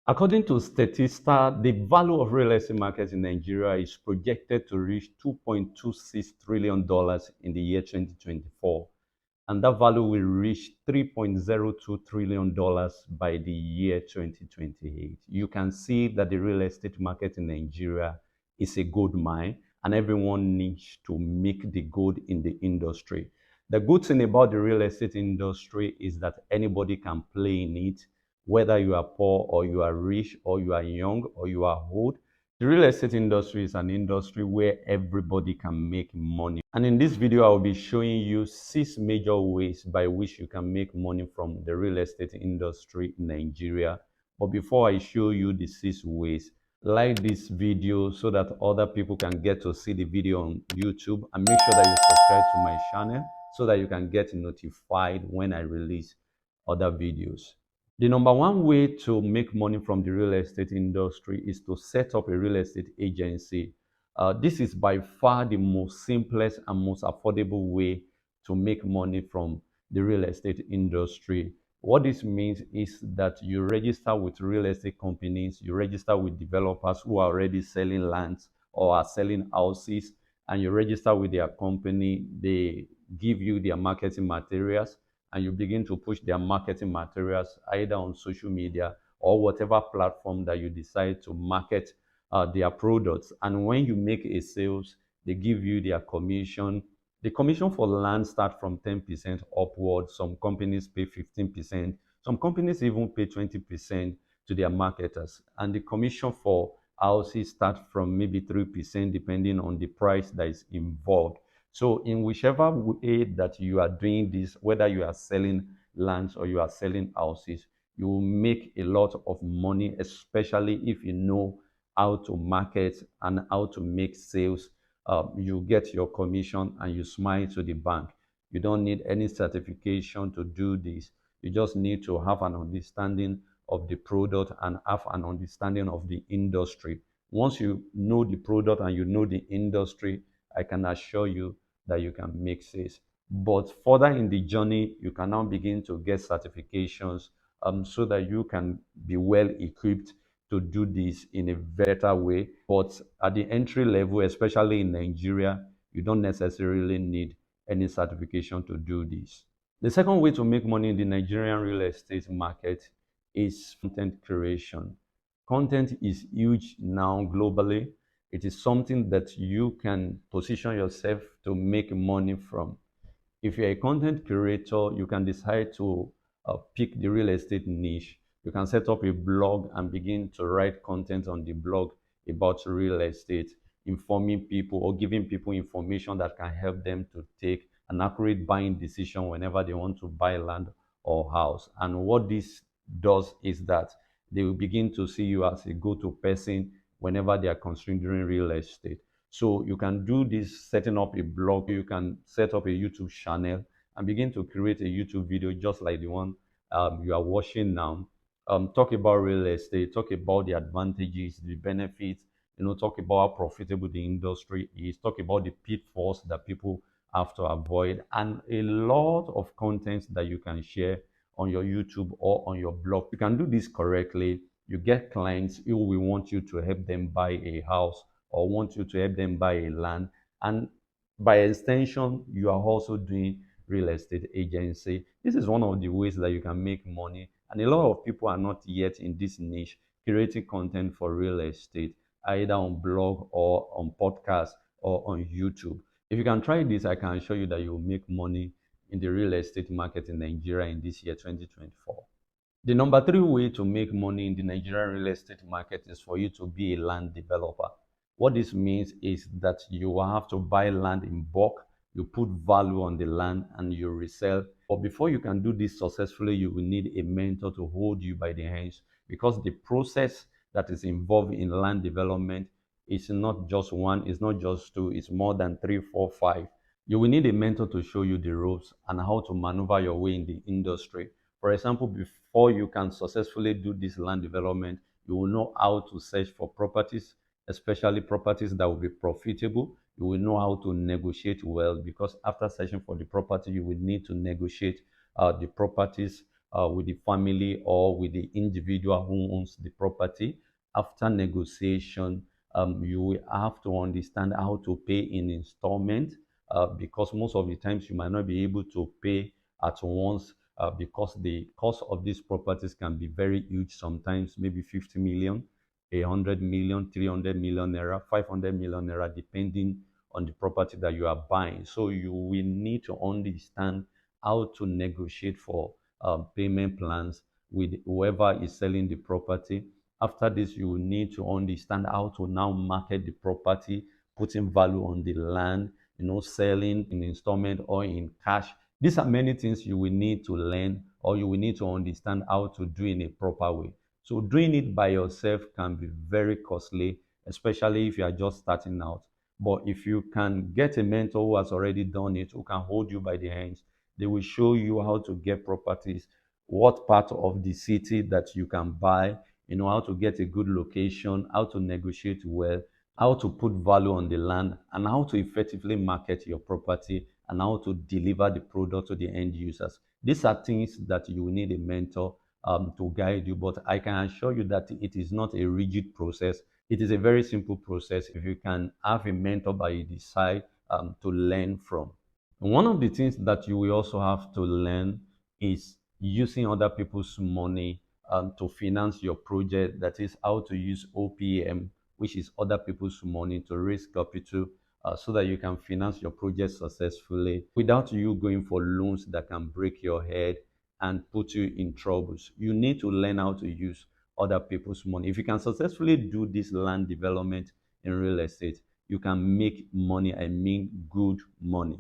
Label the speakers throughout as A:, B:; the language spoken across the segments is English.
A: According to Statista, the value of real estate markets in Nigeria is projected to reach $2.26 trillion in the year 2024, and that value will reach $3.02 trillion by the year 2028. You can see that the real estate market in Nigeria is a gold mine, and everyone needs to make the gold in the industry. The good thing about the real estate industry is that anybody can play in it, whether you are poor or you are rich or you are young or you are old. The real estate industry is an industry where everybody can make money. And in this video, I will be showing you 6 major ways by which you can make money from the real estate industry in Nigeria. But before I show you the 6 ways, like this video so that other people can get to see the video on YouTube, and make sure that you subscribe to my channel so that you can get notified when I release other videos. The number one way to make money from the real estate industry is to set up a real estate agency. This is by far the most simplest and most affordable way to make money from the real estate industry. What this means is that you register with real estate companies, you register with developers who are already selling lands or are selling houses, and you register with their company. They give you their marketing materials, and you begin to push their marketing materials either on social media or whatever platform that you decide to market their products. And when you make a sales, they give you their commission. The commission for land start from 10% upward. Some companies pay 15%. Some companies even pay 20% to their marketers. And the commission for houses start from maybe 3% depending on the price that is involved. So in whichever way that you are doing this, whether you are selling lands or you are selling houses, you will make a lot of money, especially if you know how to market and how to make sales. You get your commission and you smile to the bank. You don't need any certification to do this. You just need to have an understanding of the product and have an understanding of the industry. Once you know the product and you know the industry, I can assure you that you can make sales. But further in the journey, you can now begin to get certifications so that you can be well equipped to do this in a better way. But at the entry level, especially in Nigeria, you don't necessarily need any certification to do this. The second way to make money in the Nigerian real estate market is content creation. Content is huge now globally. It is something that you can position yourself to make money from. If you're a content creator, you can decide to pick the real estate niche. You can set up a blog and begin to write content on the blog about real estate, informing people or giving people information that can help them to take an accurate buying decision whenever they want to buy land or house. And what this does is that they will begin to see you as a go-to person whenever they are considering real estate. So you can do this setting up a blog, you can set up a YouTube channel and begin to create a YouTube video just like the one you are watching now. Talk about real estate, talk about the advantages, the benefits, talk about how profitable the industry is, talk about the pitfalls that people have to avoid, and a lot of content that you can share on your YouTube or on your blog. You can do this correctly. You get clients who will want you to help them buy a house or want you to help them buy a land. And by extension, you are also doing real estate agency. This is one of the ways that you can make money. And a lot of people are not yet in this niche, creating content for real estate, either on blog or on podcast or on YouTube. If you can try this, I can assure you that you will make money in the real estate market in Nigeria in this year, 2024. The number 3 way to make money in the Nigerian real estate market is for you to be a land developer. What this means is that you will have to buy land in bulk, you put value on the land and you resell. But before you can do this successfully, you will need a mentor to hold you by the hands, because the process that is involved in land development is not just one, it's not just two, it's more than three, four, five. You will need a mentor to show you the ropes and how to maneuver your way in the industry. For example, before you can successfully do this land development, you will know how to search for properties, especially properties that will be profitable. You will know how to negotiate well, because after searching for the property, you will need to negotiate the properties with the family or with the individual who owns the property. After negotiation, you will have to understand how to pay in installment, because most of the times you might not be able to pay at once, because the cost of these properties can be very huge sometimes, maybe 50 million, 100 million, 300 million naira, 500 million naira, depending on the property that you are buying. So you will need to understand how to negotiate for payment plans with whoever is selling the property. After this, you will need to understand how to now market the property, putting value on the land, selling in installment or in cash. These are many things you will need to learn, or you will need to understand how to do in a proper way. So doing it by yourself can be very costly, especially if you are just starting out. But if you can get a mentor who has already done it, who can hold you by the hands, they will show you how to get properties, what part of the city that you can buy, how to get a good location, how to negotiate well, how to put value on the land, and how to effectively market your property, and how to deliver the product to the end users. These are things that you will need a mentor to guide you, but I can assure you that it is not a rigid process. It is a very simple process if you can have a mentor that you decide to learn from. One of the things that you will also have to learn is using other people's money to finance your project. That is how to use OPM, which is other people's money, to raise capital so that you can finance your project successfully without you going for loans that can break your head and put you in troubles. You need to learn how to use other people's money. If you can successfully do this land development in real estate, you can make money. I mean, good money.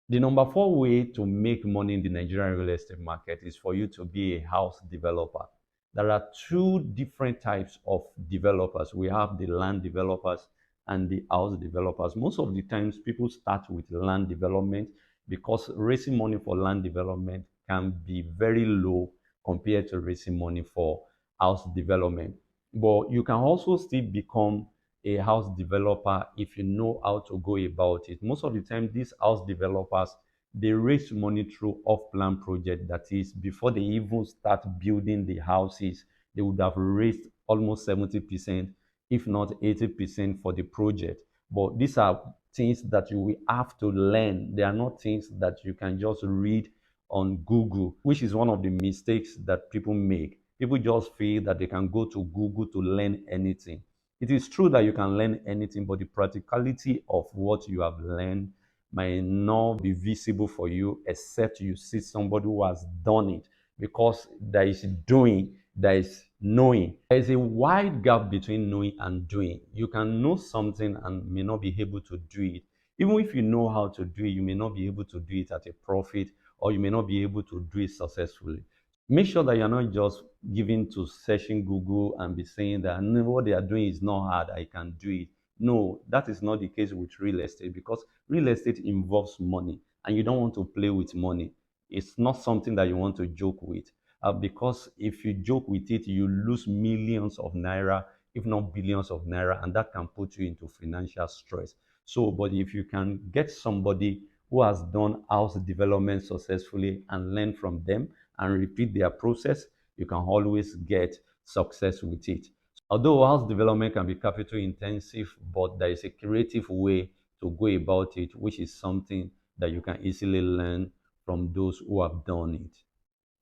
A: The number four way to make money in the Nigerian real estate market is for you to be a house developer. There are two different types of developers. We have the land developers and the house developers. Most of the times, people start with land development because raising money for land development can be very low compared to raising money for house development. But you can also still become a house developer if you know how to go about it. Most of the time, these house developers, they raise money through off-plan project. That is, before they even start building the houses, they would have raised almost 70%, if not 80% for the project. But these are things that you will have to learn. They are not things that you can just read on Google, which is one of the mistakes that people make. People just feel that they can go to Google to learn anything. It is true that you can learn anything, but the practicality of what you have learned might not be visible for you except you see somebody who has done it, because there is doing, there is knowing. There is a wide gap between knowing and doing. You can know something and may not be able to do it. Even if you know how to do it, you may not be able to do it at a profit, or you may not be able to do it successfully. Make sure that you're not just giving to searching Google and be saying that, no, what they are doing is not hard, I can do it. No, that is not the case with real estate, because real estate involves money and you don't want to play with money. It's not something that you want to joke with, because if you joke with it, you lose millions of naira, if not billions of naira, and that can put you into financial stress. So, but if you can get somebody who has done house development successfully and learn from them and repeat their process, you can always get success with it. Although house development can be capital intensive, but there is a creative way to go about it, which is something that you can easily learn from those who have done it.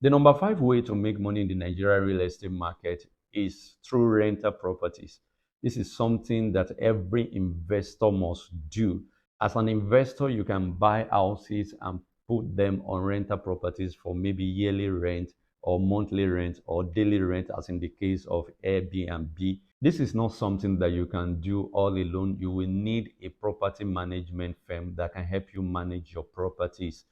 A: The number five way to make money in the Nigerian real estate market is through rental properties. This is something that every investor must do. As an investor, you can buy houses and put them on rental properties for maybe yearly rent or monthly rent or daily rent, as in the case of Airbnb. This is not something that you can do all alone. You will need a property management firm that can help you manage your properties,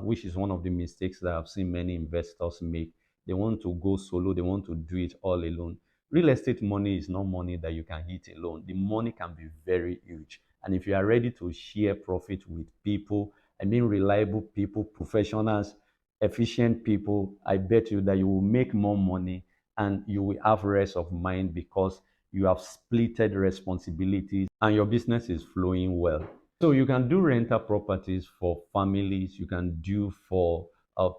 A: which is one of the mistakes that I've seen many investors make. They want to go solo, they want to do it all alone. Real estate money is not money that you can hit alone. The money can be very huge. And if you are ready to share profit with people, I mean reliable people, professionals, efficient people, I bet you that you will make more money and you will have rest of mind because you have splitted responsibilities and your business is flowing well. So you can do rental properties for families, you can do for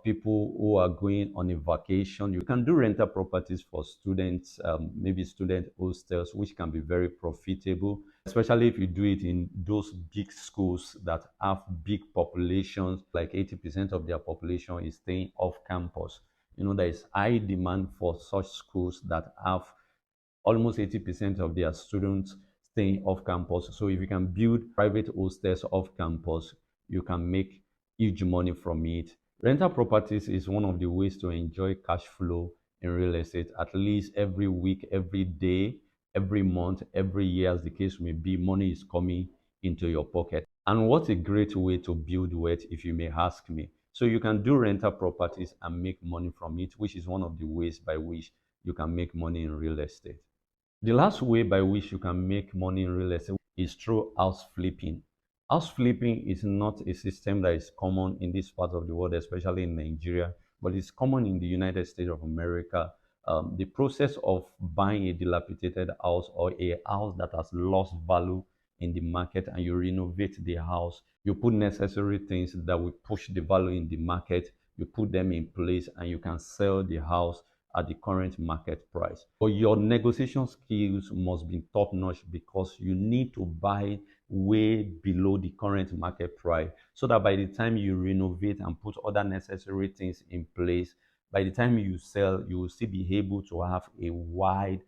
A: people who are going on a vacation. You can do rental properties for students, maybe student hostels, which can be very profitable, especially if you do it in those big schools that have big populations, like 80% of their population is staying off campus. There is high demand for such schools that have almost 80% of their students staying off campus. So if you can build private hostels off campus, you can make huge money from it. Rental properties is one of the ways to enjoy cash flow in real estate, at least every week, every day, every month, every year, as the case may be, money is coming into your pocket. And what a great way to build wealth, if you may ask me. So you can do rental properties and make money from it, which is one of the ways by which you can make money in real estate. The last way by which you can make money in real estate is through house flipping. House flipping is not a system that is common in this part of the world, especially in Nigeria, but it's common in the United States of America. The process of buying a dilapidated house or a house that has lost value in the market, and you renovate the house, you put necessary things that will push the value in the market, you put them in place, and you can sell the house at the current market price. But your negotiation skills must be top notch, because you need to buy way below the current market price, so that by the time you renovate and put other necessary things in place, by the time you sell, you will still be able to have a wide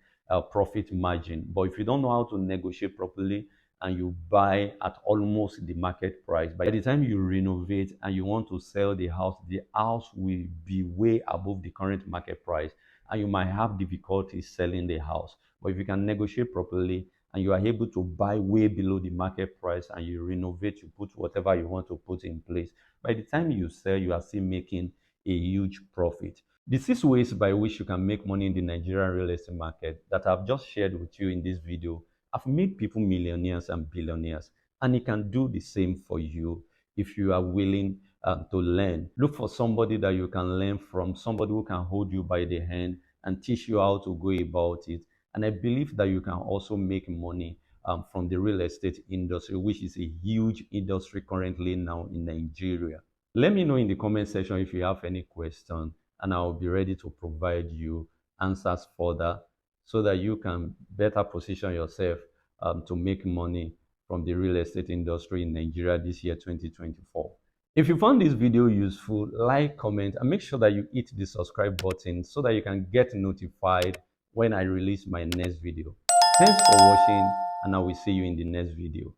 A: profit margin. But if you don't know how to negotiate properly and you buy at almost the market price, by the time you renovate and you want to sell the house will be way above the current market price, and you might have difficulty selling the house. But if you can negotiate properly and you are able to buy way below the market price and you renovate, you put whatever you want to put in place, by the time you sell, you are still making a huge profit. The 6 ways by which you can make money in the Nigerian real estate market that I've just shared with you in this video have made people millionaires and billionaires, and it can do the same for you if you are willing to learn. Look for somebody that you can learn from, somebody who can hold you by the hand and teach you how to go about it. And I believe that you can also make money from the real estate industry, which is a huge industry currently now in Nigeria. Let me know in the comment section if you have any question, and I'll be ready to provide you answers further, so that you can better position yourself to make money from the real estate industry in Nigeria this year, 2024. If you found this video useful, like, comment, and make sure that you hit the subscribe button so that you can get notified when I release my next video. Thanks for watching, and I will see you in the next video.